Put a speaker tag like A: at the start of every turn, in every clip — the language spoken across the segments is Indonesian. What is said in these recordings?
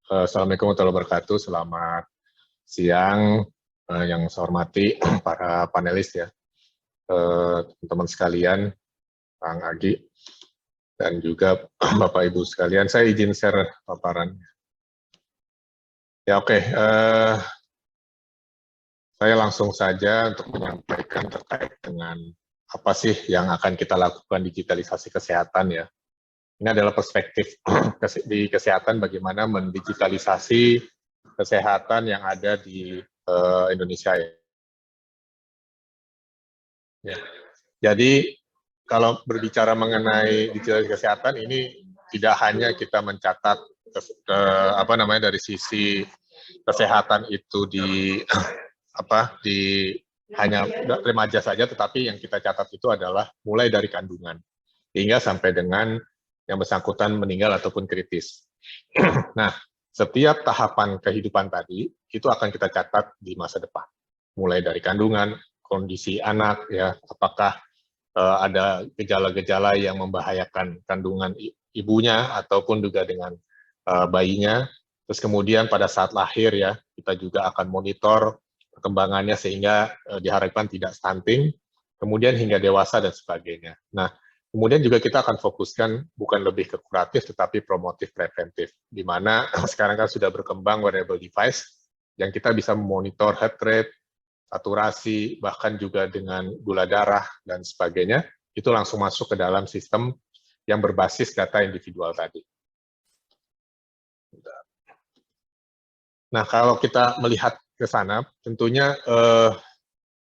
A: Assalamualaikum warahmatullahi wabarakatuh. Selamat siang yang saya hormati para panelis ya, teman-teman sekalian, Kang Agi, dan juga Bapak Ibu sekalian. Saya izin share paparan. Ya oke, saya langsung saja untuk menyampaikan terkait dengan apa sih yang akan kita lakukan digitalisasi kesehatan ya. Ini adalah perspektif di kesehatan bagaimana mendigitalisasi kesehatan yang ada di Indonesia ya. Ya. Jadi kalau berbicara mengenai digitalisasi kesehatan ini tidak hanya kita mencatat dari sisi kesehatan itu di hanya remaja saja, tetapi yang kita catat itu adalah mulai dari kandungan hingga sampai dengan yang bersangkutan meninggal ataupun kritis. Nah, setiap tahapan kehidupan tadi itu akan kita catat di masa depan, mulai dari kandungan, kondisi anak ya, apakah ada gejala-gejala yang membahayakan kandungan ibunya ataupun juga dengan bayinya. Terus kemudian pada saat lahir ya, kita juga akan monitor perkembangannya sehingga diharapkan tidak stunting, kemudian hingga dewasa dan sebagainya. Nah, kemudian juga kita akan fokuskan bukan lebih ke kuratif tetapi promotif preventif, di mana sekarang kan sudah berkembang wearable device yang kita bisa memonitor heart rate, saturasi, bahkan juga dengan gula darah dan sebagainya, itu langsung masuk ke dalam sistem yang berbasis data individual tadi. Nah, kalau kita melihat ke sana, tentunya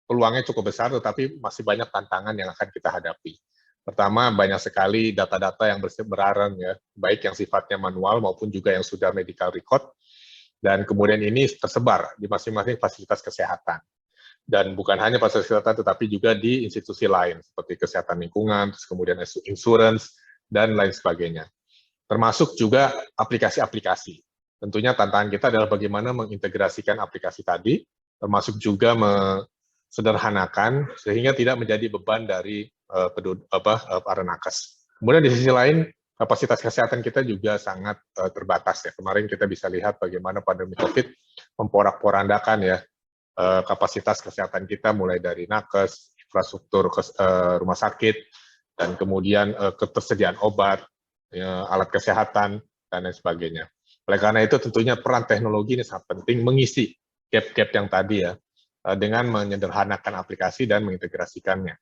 A: peluangnya cukup besar, tetapi masih banyak tantangan yang akan kita hadapi. Pertama, banyak sekali data-data yang berarang, ya, baik yang sifatnya manual maupun juga yang sudah medical record, dan kemudian ini tersebar di masing-masing fasilitas kesehatan. Dan bukan hanya fasilitas kesehatan, tetapi juga di institusi lain, seperti kesehatan lingkungan, terus kemudian insurance, dan lain sebagainya. Termasuk juga aplikasi-aplikasi. Tentunya tantangan kita adalah bagaimana mengintegrasikan aplikasi tadi, termasuk juga sederhanakan sehingga tidak menjadi beban dari para nakes. Kemudian di sisi lain, kapasitas kesehatan kita juga sangat terbatas ya. Kemarin kita bisa lihat bagaimana pandemi COVID memporak-porandakan ya kapasitas kesehatan kita, mulai dari nakes, infrastruktur rumah sakit, dan kemudian ketersediaan obat, alat kesehatan, dan lain sebagainya. Oleh karena itu tentunya peran teknologi ini sangat penting mengisi gap-gap yang tadi ya, dengan menyederhanakan aplikasi dan mengintegrasikannya.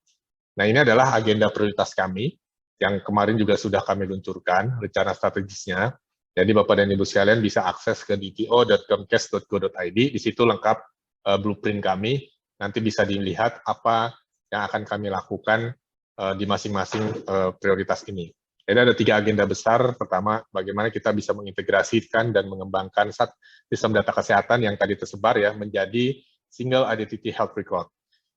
A: Nah, ini adalah agenda prioritas kami, yang kemarin juga sudah kami luncurkan, rencana strategisnya. Jadi Bapak dan Ibu sekalian bisa akses ke dto.comcast.go.id, di situ lengkap blueprint kami, nanti bisa dilihat apa yang akan kami lakukan di masing-masing prioritas ini. Jadi ada 3 agenda besar. Pertama, bagaimana kita bisa mengintegrasikan dan mengembangkan sistem data kesehatan yang tadi tersebar ya menjadi single identity health record,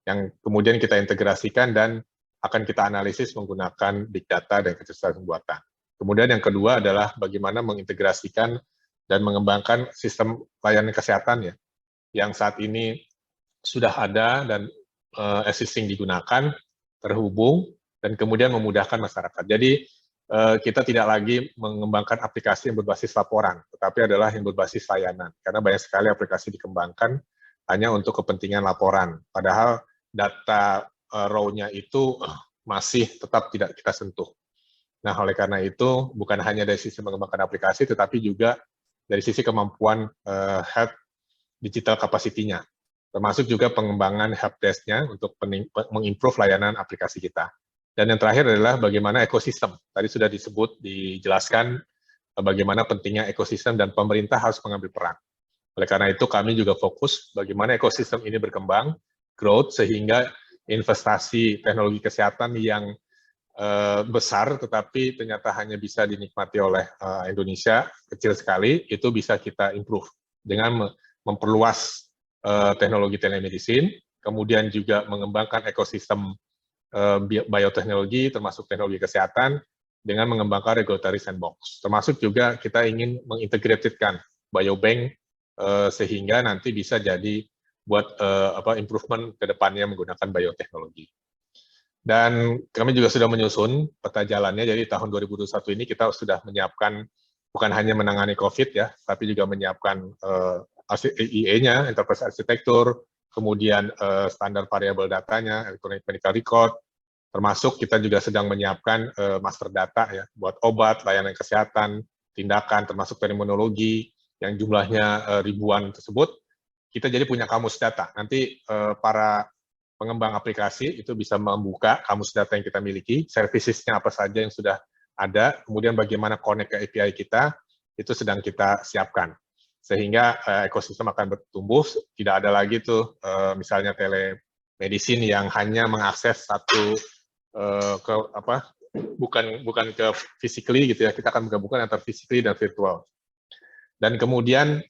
A: yang kemudian kita integrasikan dan akan kita analisis menggunakan big data dan kecerdasan buatan. Kemudian yang kedua adalah bagaimana mengintegrasikan dan mengembangkan sistem layanan kesehatan ya, yang saat ini sudah ada dan existing digunakan, terhubung, dan kemudian memudahkan masyarakat. Jadi kita tidak lagi mengembangkan aplikasi yang berbasis laporan, tetapi adalah yang berbasis layanan. Karena banyak sekali aplikasi dikembangkan hanya untuk kepentingan laporan, padahal data raw-nya itu masih tetap tidak kita sentuh. Nah, oleh karena itu, bukan hanya dari sisi mengembangkan aplikasi, tetapi juga dari sisi kemampuan health digital capacity-nya, termasuk juga pengembangan helpdesk-nya untuk mengimprove layanan aplikasi kita. Dan yang terakhir adalah bagaimana ekosistem. Tadi sudah dijelaskan bagaimana pentingnya ekosistem dan pemerintah harus mengambil peran. Oleh karena itu kami juga fokus bagaimana ekosistem ini berkembang, growth, sehingga investasi teknologi kesehatan yang besar tetapi ternyata hanya bisa dinikmati oleh Indonesia, kecil sekali, itu bisa kita improve dengan memperluas teknologi telemedicine, kemudian juga mengembangkan ekosistem bioteknologi termasuk teknologi kesehatan dengan mengembangkan regulatory sandbox. Termasuk juga kita ingin mengintegrasikan biobank sehingga nanti bisa jadi buat improvement ke depannya menggunakan bioteknologi. Dan kami juga sudah menyusun peta jalannya, jadi tahun 2021 ini kita sudah menyiapkan bukan hanya menangani COVID ya, tapi juga menyiapkan IE-nya, Enterprise Architecture, kemudian standar variabel datanya, Electronic Medical Record, termasuk kita juga sedang menyiapkan master data ya, buat obat, layanan kesehatan, tindakan, termasuk terminologi, yang jumlahnya ribuan tersebut, kita jadi punya kamus data. Nanti para pengembang aplikasi itu bisa membuka kamus data yang kita miliki, services-nya apa saja yang sudah ada, kemudian bagaimana connect ke API kita, itu sedang kita siapkan. Sehingga ekosistem akan bertumbuh, tidak ada lagi tuh misalnya telemedicine yang hanya mengakses satu bukan ke physically gitu ya, kita akan menggabungkan antara physically dan virtual. Dan kemudian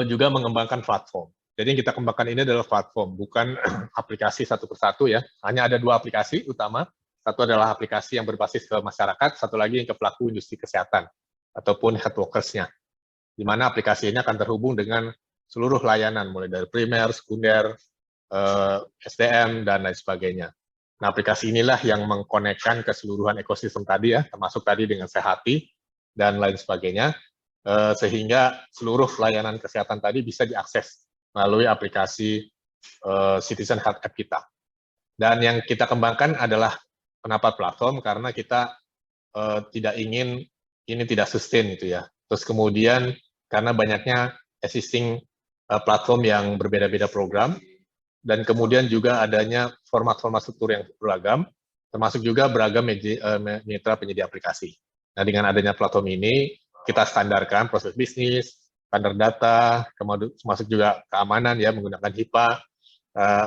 A: juga mengembangkan platform. Jadi yang kita kembangkan ini adalah platform, bukan aplikasi satu persatu ya. Hanya ada 2 aplikasi utama. Satu adalah aplikasi yang berbasis ke masyarakat, satu lagi yang ke pelaku industri kesehatan ataupun health workers-nya. Di mana aplikasi ini akan terhubung dengan seluruh layanan, mulai dari primer, sekunder, SDM, dan lain sebagainya. Nah, aplikasi inilah yang mengkonekkan keseluruhan ekosistem tadi ya, termasuk tadi dengan Sehati dan lain sebagainya, sehingga seluruh layanan kesehatan tadi bisa diakses melalui aplikasi Citizen Health App kita. Dan yang kita kembangkan adalah kenapa platform, karena kita tidak ingin ini tidak sustain gitu ya. Terus kemudian karena banyaknya existing platform yang berbeda-beda program, dan kemudian juga adanya format-format struktur yang beragam, termasuk juga beragam mitra penyedia aplikasi. Nah, dengan adanya platform ini, kita standarkan proses bisnis, standar data, termasuk juga keamanan ya, menggunakan HIPAA,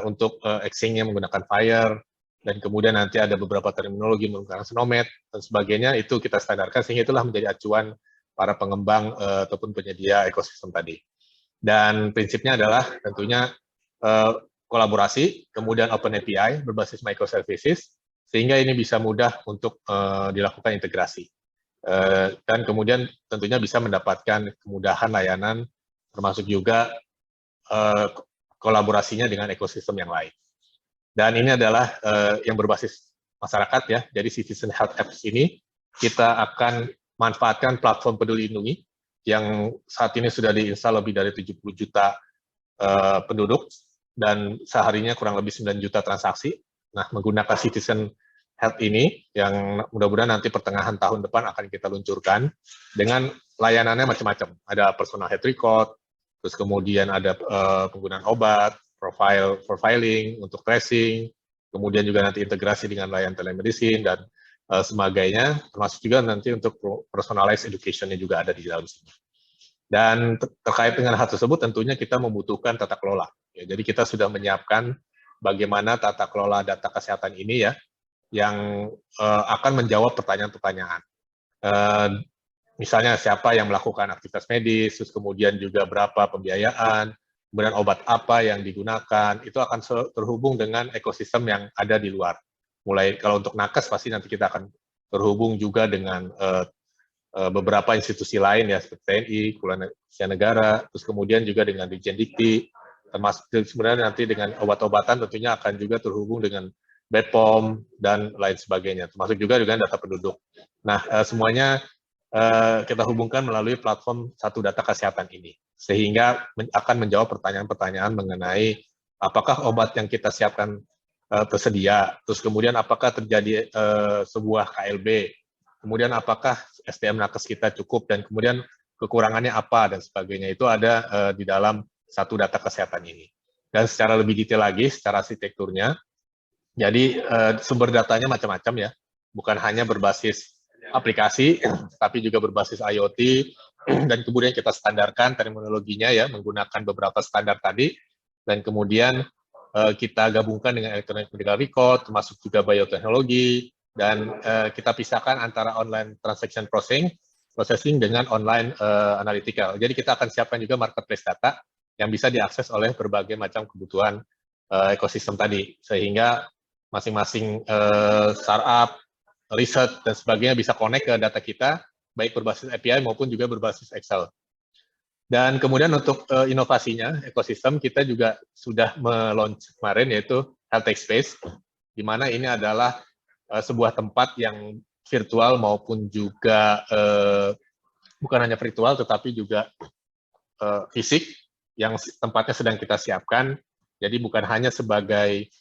A: untuk exchange-nya menggunakan FHIR, dan kemudian nanti ada beberapa terminologi menggunakan SNOMED, dan sebagainya, itu kita standarkan, sehingga itulah menjadi acuan para pengembang ataupun penyedia ekosistem tadi. Dan prinsipnya adalah tentunya kolaborasi, kemudian open API berbasis microservices, sehingga ini bisa mudah untuk dilakukan integrasi. Dan kemudian tentunya bisa mendapatkan kemudahan layanan, termasuk juga kolaborasinya dengan ekosistem yang lain. Dan ini adalah yang berbasis masyarakat ya, jadi Citizen Health Apps ini kita akan manfaatkan platform Peduli Lindungi yang saat ini sudah diinstal lebih dari 70 juta penduduk, dan seharinya kurang lebih 9 juta transaksi. Nah, menggunakan Citizen Health ini, yang mudah-mudahan nanti pertengahan tahun depan akan kita luncurkan, dengan layanannya macam-macam. Ada personal health record, terus kemudian ada penggunaan obat, profiling untuk tracing, kemudian juga nanti integrasi dengan layanan telemedicine, dan sebagainya, termasuk juga nanti untuk personalized education-nya juga ada di dalam sini. Dan terkait dengan hal tersebut, tentunya kita membutuhkan tata kelola. Ya, jadi kita sudah menyiapkan bagaimana tata kelola data kesehatan ini ya, yang akan menjawab pertanyaan-pertanyaan. Misalnya siapa yang melakukan aktivitas medis, terus kemudian juga berapa pembiayaan, kemudian obat apa yang digunakan, itu akan terhubung dengan ekosistem yang ada di luar. Mulai kalau untuk nakes pasti nanti kita akan terhubung juga dengan beberapa institusi lain ya, seperti TNI, Kepolisian Negara, terus kemudian juga dengan Dirjen Dikti, termasuk sebenarnya nanti dengan obat-obatan tentunya akan juga terhubung dengan BPOM dan lain sebagainya, termasuk juga dengan data penduduk. Nah, semuanya kita hubungkan melalui platform satu data kesehatan ini, sehingga akan menjawab pertanyaan-pertanyaan mengenai apakah obat yang kita siapkan tersedia, terus kemudian apakah terjadi sebuah KLB, kemudian apakah SDM nakes kita cukup, dan kemudian kekurangannya apa, dan sebagainya. Itu ada di dalam satu data kesehatan ini. Dan secara lebih detail lagi, secara arsitekturnya, jadi sumber datanya macam-macam ya, bukan hanya berbasis aplikasi, tapi juga berbasis IoT, dan kemudian kita standarkan terminologinya ya, menggunakan beberapa standar tadi, dan kemudian kita gabungkan dengan Electronic Medical Record, termasuk juga bioteknologi, dan kita pisahkan antara online transaction processing dengan online analytical. Jadi kita akan siapkan juga marketplace data yang bisa diakses oleh berbagai macam kebutuhan ekosistem tadi, sehingga masing-masing startup, riset, dan sebagainya bisa connect ke data kita, baik berbasis API maupun juga berbasis Excel. Dan kemudian untuk inovasinya, ekosistem kita juga sudah meluncur kemarin, yaitu Health Tech Space, di mana ini adalah sebuah tempat yang virtual maupun juga bukan hanya virtual tetapi juga fisik yang tempatnya sedang kita siapkan. Jadi bukan hanya sebagai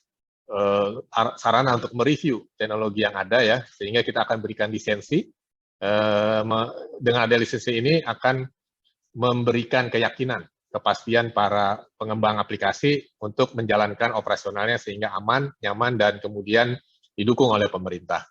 A: sarana untuk mereview teknologi yang ada ya, sehingga kita akan berikan lisensi. Dengan ada lisensi ini akan memberikan keyakinan, kepastian para pengembang aplikasi untuk menjalankan operasionalnya sehingga aman, nyaman, dan kemudian didukung oleh pemerintah.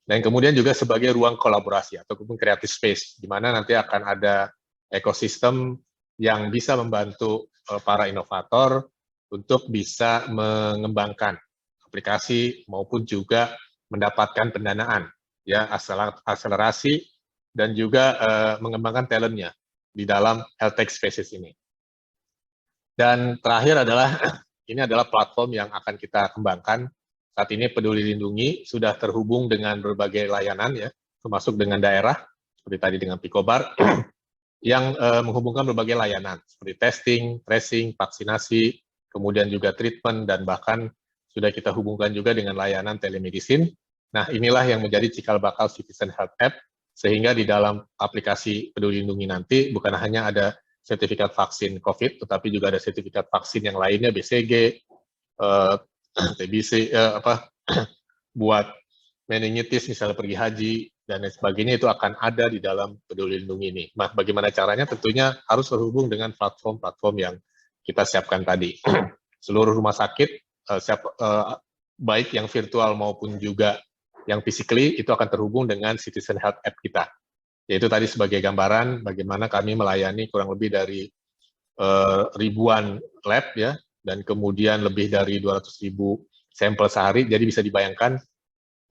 A: Dan kemudian juga sebagai ruang kolaborasi ataupun creative space, di mana nanti akan ada ekosistem yang bisa membantu para inovator untuk bisa mengembangkan aplikasi maupun juga mendapatkan pendanaan, ya akselerasi dan juga mengembangkan talentnya di dalam health tech spaces ini. Dan terakhir adalah ini adalah platform yang akan kita kembangkan. Saat ini Peduli Lindungi sudah terhubung dengan berbagai layanan ya, termasuk dengan daerah seperti tadi dengan Picobar yang menghubungkan berbagai layanan seperti testing, tracing, vaksinasi, kemudian juga treatment dan bahkan sudah kita hubungkan juga dengan layanan telemedicine. Nah, inilah yang menjadi cikal bakal Citizen Health App sehingga di dalam aplikasi Peduli Lindungi nanti bukan hanya ada sertifikat vaksin COVID, tetapi juga ada sertifikat vaksin yang lainnya, BCG, TBC, buat meningitis, misalnya pergi haji, dan lain sebagainya, itu akan ada di dalam Peduli Lindungi ini. Nah, bagaimana caranya? Tentunya harus terhubung dengan platform-platform yang kita siapkan tadi. Seluruh rumah sakit, baik yang virtual maupun juga yang physically, itu akan terhubung dengan Citizen Health App kita. Yaitu tadi sebagai gambaran bagaimana kami melayani kurang lebih dari ribuan lab ya, dan kemudian lebih dari 200.000 sampel sehari, jadi bisa dibayangkan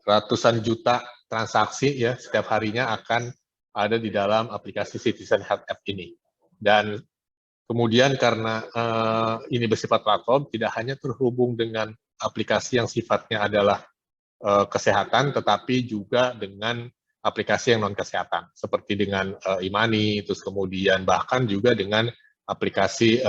A: ratusan juta transaksi ya setiap harinya akan ada di dalam aplikasi Citizen Health App ini. Dan kemudian karena ini bersifat platform, tidak hanya terhubung dengan aplikasi yang sifatnya adalah kesehatan, tetapi juga dengan aplikasi yang non-kesehatan, seperti dengan Imani, terus kemudian bahkan juga dengan aplikasi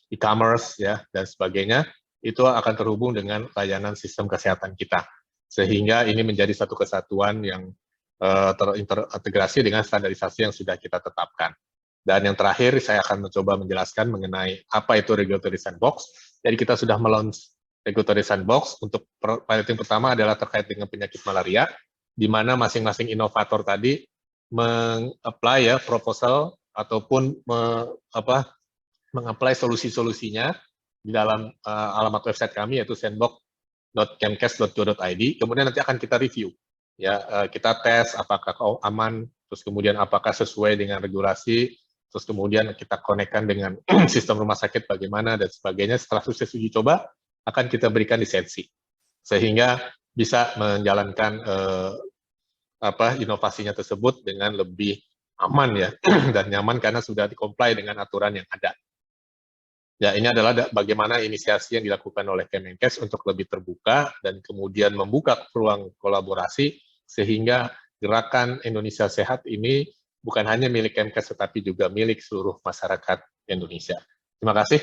A: e-commerce ya dan sebagainya, itu akan terhubung dengan layanan sistem kesehatan kita. Sehingga ini menjadi satu kesatuan yang terintegrasi dengan standarisasi yang sudah kita tetapkan. Dan yang terakhir, saya akan mencoba menjelaskan mengenai apa itu regulatory sandbox. Jadi kita sudah melaunch regulatory sandbox. Untuk piloting pertama adalah terkait dengan penyakit malaria, di mana masing-masing inovator tadi meng-apply ya proposal ataupun meng-apply solusi-solusinya di dalam alamat website kami yaitu sandbox.kemkes.go.id. Kemudian nanti akan kita review ya, kita tes apakah aman, terus kemudian apakah sesuai dengan regulasi, terus kemudian kita konekkan dengan sistem rumah sakit bagaimana dan sebagainya. Setelah sukses uji coba akan kita berikan lisensi sehingga bisa menjalankan inovasinya tersebut dengan lebih aman ya dan nyaman karena sudah di-comply dengan aturan yang ada. Ya, ini adalah bagaimana inisiasi yang dilakukan oleh Kemenkes untuk lebih terbuka dan kemudian membuka ruang kolaborasi sehingga gerakan Indonesia Sehat ini bukan hanya milik Kemenkes tetapi juga milik seluruh masyarakat Indonesia. Terima kasih.